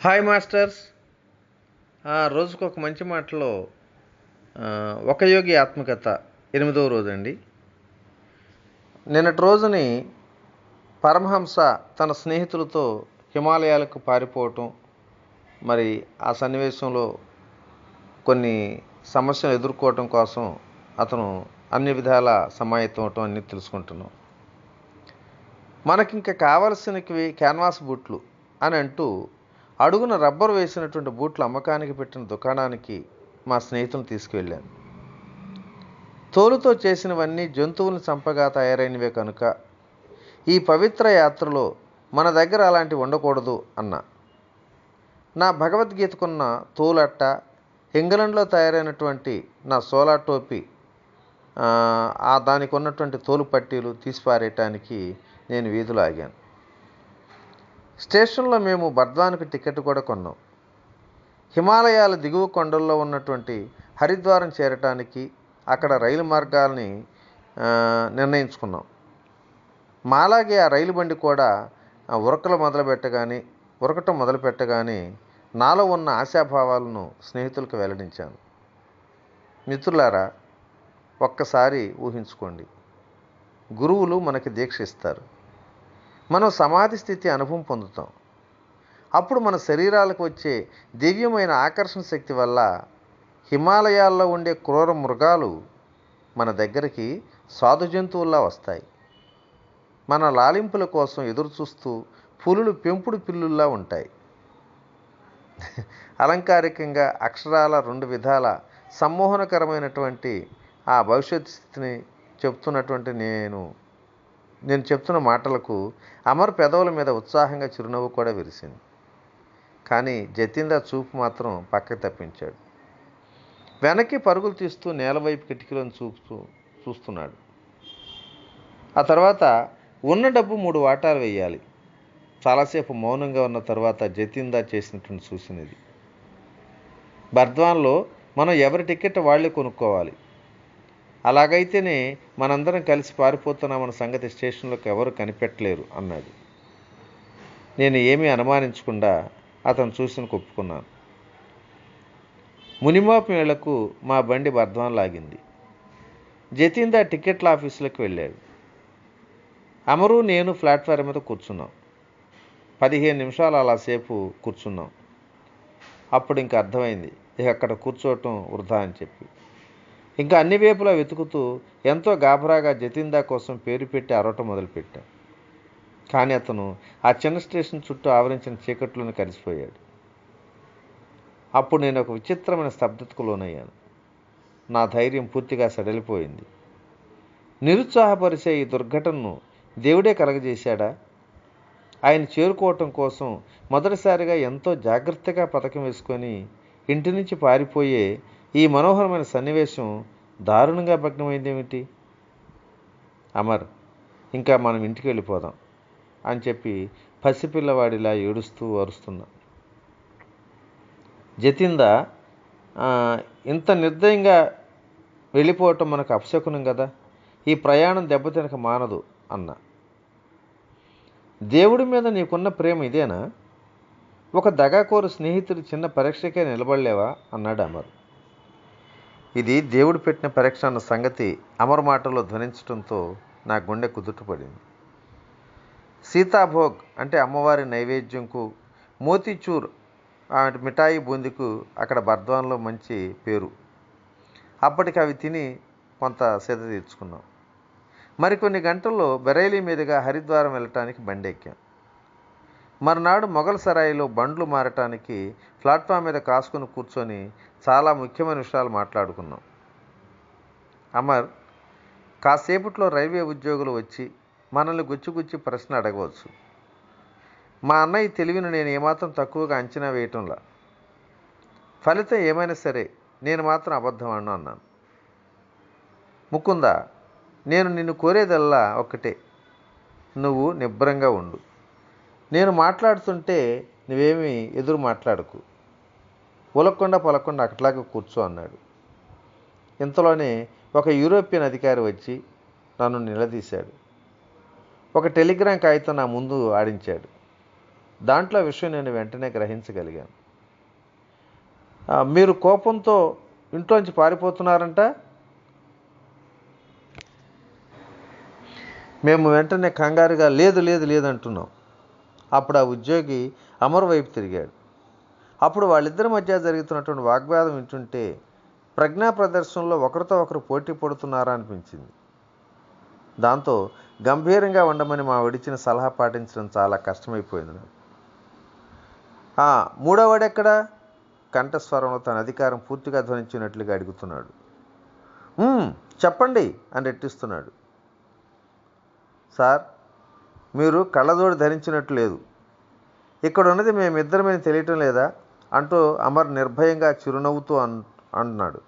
Hi masters. రోజుకు ఒక మంచి మాటలో ఒక యోగి ఆత్మకథ 8వ రోజండి. నిన్నటి రోజుని పరమహంస తన స్నేహితులతో హిమాలయాలకు పారిపోవటం, మరి ఆ సన్నివేశంలో కొన్ని సమస్యలు ఎదుర్కోవటం కోసం అతను అన్ని విధాల సమాయత్తం అవటం అన్నీ తెలుసుకుంటున్నాం. మనకింక కావలసినవి క్యాన్వాస్ బూట్లు అని అంటూ అడుగున రబ్బరు వేసినటువంటి బూట్లు అమ్మకానికి పెట్టిన దుకాణానికి మా స్నేహితులను తీసుకువెళ్ళాను. తోలుతో చేసినవన్నీ జంతువులను చంపగా తయారైనవే కనుక ఈ పవిత్ర యాత్రలో మన దగ్గర అలాంటివి ఉండకూడదు అన్న. నా భగవద్గీతకున్న తోలట్ట, ఇంగ్లండ్లో తయారైనటువంటి నా సోలార్ టోపీ, దానికి ఉన్నటువంటి తోలు పట్టీలు తీసిపారేయటానికి నేను వీధిలో ఆగాను. స్టేషన్లో మేము బర్ద్వాన్కి టికెట్ కూడా కొన్నాం. హిమాలయాల దిగువ కొండల్లో ఉన్నటువంటి హరిద్వారం చేరటానికి అక్కడ రైలు మార్గాల్ని నిర్ణయించుకున్నాం. మాలాగే ఆ రైలు బండి కూడా ఉరకటం మొదలుపెట్టగానే నాలో ఉన్న ఆశాభావాలను స్నేహితులకు వెల్లడించాను. మిత్రులారా, ఒక్కసారి ఊహించుకోండి. గురువులు మనకి దీక్ష ఇస్తారు. మనం సమాధి స్థితి అనుభవం పొందుతాం. అప్పుడు మన శరీరాలకు వచ్చే దివ్యమైన ఆకర్షణ శక్తి వల్ల హిమాలయాల్లో ఉండే క్రూర మృగాలు మన దగ్గరికి సాధు జంతువుల్లా వస్తాయి. మన లాలింపుల కోసం ఎదురుచూస్తూ పులులు పెంపుడు పిల్లుల్లా ఉంటాయి. అలంకారికంగా అక్షరాల 2 విధాల సమ్మోహనకరమైనటువంటి ఆ భవిష్యత్ స్థితిని చెప్తున్నటువంటి నేను చెప్తున్న మాటలకు అమర్ పెదవుల మీద ఉత్సాహంగా చిరునవ్వు కూడా విరిసింది. కానీ జతీందర్ చూపు మాత్రం పక్కకి తప్పించాడు. వెనక్కి పరుగులు తీస్తూ నేలవైపు కిటికీలను చూస్తున్నాడు. ఆ తర్వాత ఉన్న డబ్బు 3 వాటాలు వేయాలి. చాలాసేపు మౌనంగా ఉన్న తర్వాత జతీందర్ చేసినటువంటి సూచన ఇది. బర్ద్వాన్లో మనం ఎవరి టికెట్ వాళ్ళే కొనుక్కోవాలి. అలాగైతేనే మనందరం కలిసి పారిపోతున్నామన్న సంగతి స్టేషన్లోకి ఎవరు కనిపెట్టలేరు అన్నాడు. నేను ఏమీ అనుమానించకుండా అతను చూసిన ఒప్పుకున్నాను. మునిమాపు వేళకు మా బండి బర్ద్వాన్ లాగింది. జతీందర్ టికెట్ల ఆఫీసులోకి వెళ్ళాడు. అమరు నేను ప్లాట్ఫారం మీద కూర్చున్నాం. 15 నిమిషాలు అలాసేపు కూర్చున్నాం. అప్పుడు ఇంక అర్థమైంది, ఇక అక్కడ కూర్చోవటం వృధా అని చెప్పి. ఇంకా అన్ని వైపులా వెతుకుతూ ఎంతో గాబరాగా జతీందర్ కోసం పేరు పెట్టి అరవటం మొదలుపెట్టాం. కానీ అతను ఆ చిన్న స్టేషన్ చుట్టూ ఆవరించిన చీకట్లోనే కలిసిపోయాడు. అప్పుడు నేను ఒక విచిత్రమైన స్తబ్దతకు లోనయ్యాను. నా ధైర్యం పూర్తిగా సడలిపోయింది. నిరుత్సాహపరిచే ఈ దుర్ఘటనను దేవుడే కలగజేశాడా? ఆయన చేరుకోవటం కోసం మొదటిసారిగా ఎంతో జాగ్రత్తగా పథకం వేసుకొని ఇంటి నుంచి పారిపోయే ఈ మనోహరమైన సన్నివేశం దారుణంగా భగ్నమైందేమిటి? అమర్, ఇంకా మనం ఇంటికి వెళ్ళిపోదాం అని చెప్పి పసిపిల్లవాడిలా ఏడుస్తూ అరుస్తున్నా. జతీందర్, ఇంత నిర్దయంగా వెళ్ళిపోవటం మనకు అపశకునం కదా. ఈ ప్రయాణం దెబ్బతినక మానదు అన్నా. దేవుడి మీద నీకున్న ప్రేమ ఇదేనా? ఒక దగాకోరు స్నేహితుడి చిన్న పరీక్షకే నిలబడలేవా అన్నాడు అమర్. ఇది దేవుడు పెట్టిన పరీక్ష అన్న సంగతి అమర్ మాటల్లో ధ్వనించడంతో నా గుండె కుదుటపడింది. సీతాభోగ్ అంటే అమ్మవారి నైవేద్యంకు, మోతీచూర్ మిఠాయి బూందీకు అక్కడ బర్ద్వాన్లో మంచి పేరు. అప్పటికి అవి తిని కొంత సేద తీర్చుకున్నాం. మరికొన్ని గంటల్లో బరేలీ మీదుగా హరిద్వారం వెళ్ళటానికి బండి ఎక్కాం. మరునాడు మొఘల్ సరాయిలో బండ్లు మారటానికి ప్లాట్ఫామ్ మీద కాసుకుని కూర్చొని చాలా ముఖ్యమైన విషయాలు మాట్లాడుకున్నాం. అమర్, కాసేపట్లో రైల్వే ఉద్యోగులు వచ్చి మనల్ని గుచ్చి ప్రశ్న అడగవచ్చు. మా అన్నయ్య తెలివిని నేను ఏమాత్రం తక్కువగా అంచనా వేయటంలా. ఫలితం ఏమైనా సరే నేను మాత్రం అబద్ధం అన్నాను. ముకుంద, నేను నిన్ను కోరేదల్లా ఒక్కటే, నువ్వు నిబ్బరంగా ఉండు. నేను మాట్లాడుతుంటే నువ్వేమీ ఎదురు మాట్లాడకు. ఉలక్కుండా పలకుండా అట్లాగే కూర్చో అన్నాడు. ఇంతలోనే ఒక యూరోపియన్ అధికారి వచ్చి నన్ను నిలదీశాడు. ఒక టెలిగ్రామ్ కాగితం నా ముందు ఆడించాడు. దాంట్లో విషయం నేను వెంటనే గ్రహించగలిగాను. మీరు కోపంతో ఇంట్లోంచి పారిపోతున్నారంట. మేము వెంటనే కంగారుగా లేదు లేదు లేదు అంటున్నాం. అప్పుడు ఆ ఉద్యోగి అమర్ వైపు తిరిగాడు. అప్పుడు వాళ్ళిద్దరి మధ్య జరుగుతున్నటువంటి వాగ్వాదం వింటుంటే ప్రజ్ఞా ప్రదర్శనలో ఒకరితో ఒకరు పోటీ పడుతున్నారా అనిపించింది. దాంతో గంభీరంగా ఉండమని మా విడిచిన సలహా పాటించడం చాలా కష్టమైపోయింది నాకు. మూడోవాడెక్కడా? కంఠస్వరంలో తన అధికారం పూర్తిగా ధ్వనించినట్లుగా అడుగుతున్నాడు. చెప్పండి అని రెట్టిస్తున్నాడు. సార్, మీరు కళ్ళజోడు ధరించినట్లు లేదు. ఇక్కడ ఉన్నది మేమిద్దరమని తెలియటం లేదా అంటూ అమర్ నిర్భయంగా చిరునవ్వుతూ అంటున్నాడు.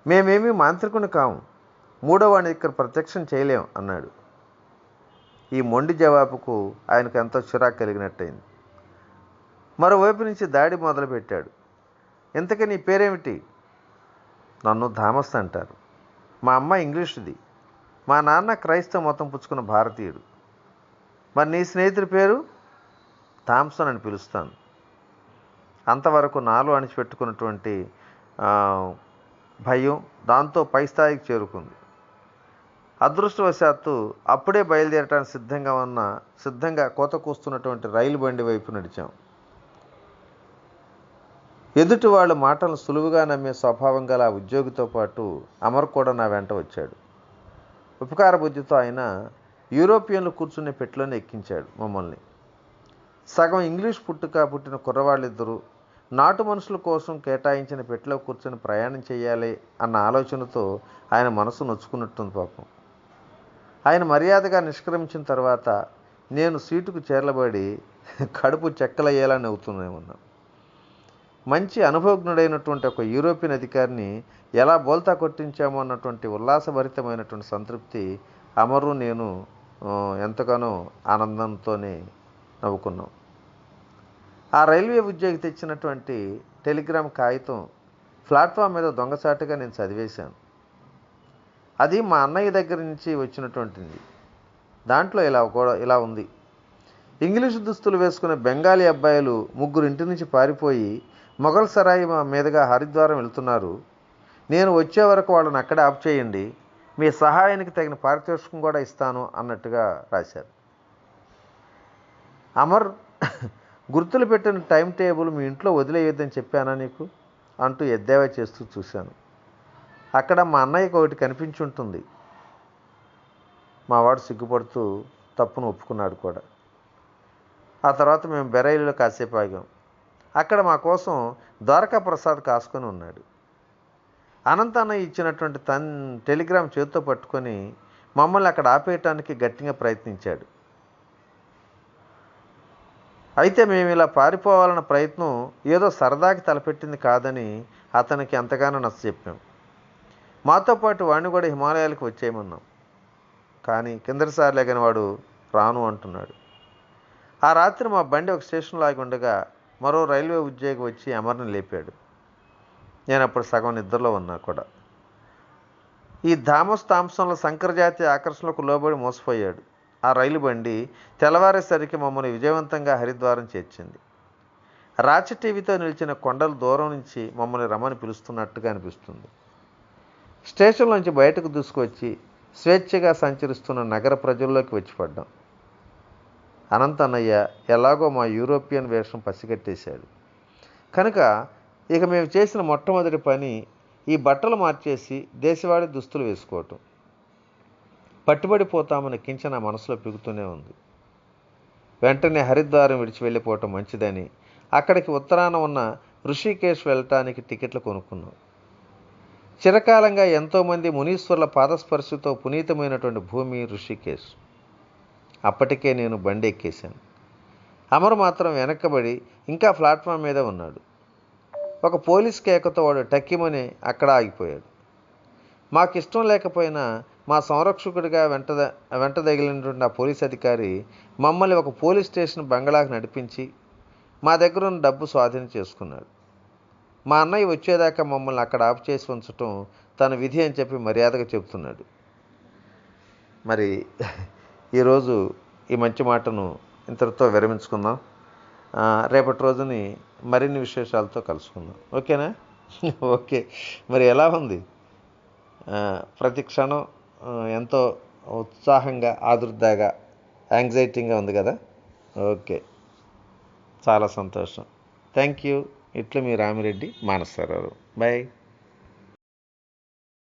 మేమేమీ మాంత్రికుని కాము. మూడోవాడిని ఇక్కడ ప్రత్యక్షం చేయలేం అన్నాడు. ఈ మొండి జవాబుకు ఆయనకు ఎంతో చిరాకు కలిగినట్టయింది. మరోవైపు నుంచి దాడి మొదలుపెట్టాడు. ఇంతకీ నీ పేరేమిటి? నన్ను థామస్ అంటారు. మా అమ్మ ఇంగ్లీషుది. మా నాన్న క్రైస్తవ మతం పుచ్చుకున్న భారతీయుడు. మరి నీ స్నేహితుడి పేరు? థామ్సన్ అని పిలుస్తాను. అంతవరకు నాలో అణిచిపెట్టుకున్నటువంటి భయం దాంతో పై స్థాయికి చేరుకుంది. అదృష్టవశాత్తు అప్పుడే బయలుదేరటానికి సిద్ధంగా కోత కూస్తున్నటువంటి రైలు బండి వైపు నడిచాం. ఎదుటి వాళ్ళ మాటలను సులువుగా నమ్మే స్వభావం గల ఆ ఉద్యోగితో పాటు అమర్ కూడా నా వెంట వచ్చాడు. ఉపకార బుద్ధితో ఆయన యూరోపియన్లు కూర్చునే పెట్టెలోనే ఎక్కించాడు మమ్మల్ని. సగం ఇంగ్లీష్ పుట్టిన కుర్రవాళ్ళిద్దరూ నాటు మనుషుల కోసం కేటాయించిన పెట్టెలో కూర్చొని ప్రయాణం చేయాలి అన్న ఆలోచనతో ఆయన మనసు నొచ్చుకున్నట్టుంది పాపం. ఆయన మర్యాదగా నిష్క్రమించిన తర్వాత నేను సీటుకు చేర్లబడి కడుపు చెక్కలయ్యేలా నవ్వుతూనే ఉన్నాను. మంచి అనుభవజ్ఞుడైనటువంటి ఒక యూరోపియన్ అధికారిని ఎలా బోల్తా కొట్టించామో అన్నటువంటి ఉల్లాసభరితమైనటువంటి సంతృప్తి అమరు నేను ఎంతగానో ఆనందంతోనే నవ్వుకున్నాం. ఆ రైల్వే ఉద్యోగి తెచ్చినటువంటి టెలిగ్రామ్ కాగితం ప్లాట్ఫామ్ మీద దొంగచాటుగా నేను చదివేశాను. అది మా అన్నయ్య దగ్గర నుంచి వచ్చినటువంటిది. దాంట్లో ఇలా ఉంది. ఇంగ్లీషు దుస్తులు వేసుకునే బెంగాలీ అబ్బాయిలు 3 ఇంటి నుంచి పారిపోయి మొఘల్ సరాయి మీదుగా హరిద్వారం వెళ్తున్నారు. నేను వచ్చే వరకు వాళ్ళని అక్కడే ఆఫ్ చేయండి. మీ సహాయానికి తగిన పారితోషికం కూడా ఇస్తాను అన్నట్టుగా రాశారు. అమర్, గుర్తులు పెట్టిన టైం టేబుల్ మీ ఇంట్లో వదిలేయొద్దని చెప్పానా నీకు అంటూ ఎద్దేవా చేస్తూ చూశాను. అక్కడ మా అన్నయ్యకి ఒకటి కనిపించి ఉంటుంది. మావాడు సిగ్గుపడుతూ తప్పును ఒప్పుకున్నాడు కూడా. ఆ తర్వాత మేము బెరైలీలో కాసేపు ఆగాం. అక్కడ మా కోసం ద్వారకా ప్రసాద్ కాసుకొని ఉన్నాడు. అనంత అన్నయ్య ఇచ్చినటువంటి టెలిగ్రామ్ చేతితో పట్టుకొని మమ్మల్ని అక్కడ ఆపేయటానికి గట్టిగా ప్రయత్నించాడు. అయితే మేము ఇలా పారిపోవాలన్న ప్రయత్నం ఏదో సరదాకి తలపెట్టింది కాదని అతనికి ఎంతగానో నచ్చజెప్పాం. మాతో పాటు వాడిని కూడా హిమాలయాలకు వచ్చేయమన్నాం. కానీ కిందటిసారిలే కానీ వాడు రాను అంటున్నాడు. ఆ రాత్రి మా బండి ఒక స్టేషన్లో ఆగి ఉండగా మరో రైల్వే ఉద్యోగి వచ్చి అమర్ని లేపాడు. నేను అప్పుడు సగం నిద్రలో ఉన్నా కూడా. ఈ థామ్సన్ల సంకరజాతి ఆకర్షణలకు లోబడి మోసపోయాడు. ఆ రైలు బండి తెల్లవారేసరికి మమ్మల్ని విజయవంతంగా హరిద్వారం చేర్చింది. రాచి టీవీతో నిలిచిన కొండల దూరం నుంచి మమ్మల్ని రమ్మని పిలుస్తున్నట్టుగా అనిపిస్తుంది. స్టేషన్లోంచి బయటకు దూసుకొచ్చి స్వేచ్ఛగా సంచరిస్తున్న నగర ప్రజల్లోకి వచ్చి పడ్డాం. అనంత అన్నయ్య ఎలాగో మా యూరోపియన్ వేషం పసిగట్టేశాడు. కనుక ఇక మేము చేసిన మొట్టమొదటి పని ఈ బట్టలు మార్చేసి దేశవాళీ దుస్తులు వేసుకోవటం. పట్టుబడిపోతామని కించ నా మనసులో పిగుతూనే ఉంది. వెంటనే హరిద్వారం విడిచి వెళ్ళిపోవటం మంచిదని అక్కడికి ఉత్తరాన ఉన్న ఋషికేశ్ వెళ్ళటానికి టికెట్లు కొనుక్కున్నాం. చిరకాలంగా ఎంతోమంది మునీశ్వరుల పాదస్పర్శతో పునీతమైనటువంటి భూమి ఋషికేశ్. అప్పటికే నేను బండి ఎక్కేశాను. అమర్ మాత్రం వెనక్కబడి ఇంకా ప్లాట్ఫామ్ మీద ఉన్నాడు. ఒక పోలీస్ కేకతో వాడు టక్కిమని అక్కడ ఆగిపోయాడు. మాకు ఇష్టం లేకపోయినా మా సంరక్షకుడిగా వెంట తగిలినటువంటి ఆ పోలీస్ అధికారి మమ్మల్ని ఒక పోలీస్ స్టేషన్ బంగళాకు నడిపించి మా దగ్గర ఉన్న డబ్బు స్వాధీనం చేసుకున్నాడు. మా అన్నయ్య వచ్చేదాకా మమ్మల్ని అక్కడ ఆఫ్ చేసి ఉంచటం తన విధి అని చెప్పి మర్యాదగా చెబుతున్నాడు. మరి ఈరోజు ఈ మంచి మాటను ఇంతటితో విరమించుకుందాం. రేపటి రోజుని మరిన్ని విశేషాలతో కలుసుకుందాం. ఓకేనా? ఓకే. మరి ఎలా ఉంది? ప్రతి క్షణం ఎంతో ఉత్సాహంగా, ఆదుర్దాగా, యాంగ్జైటీగా ఉంది కదా? ఓకే. చాలా సంతోషం. Thank you. ఇట్లు మీ రామిరెడ్డి మానసరావు. బై.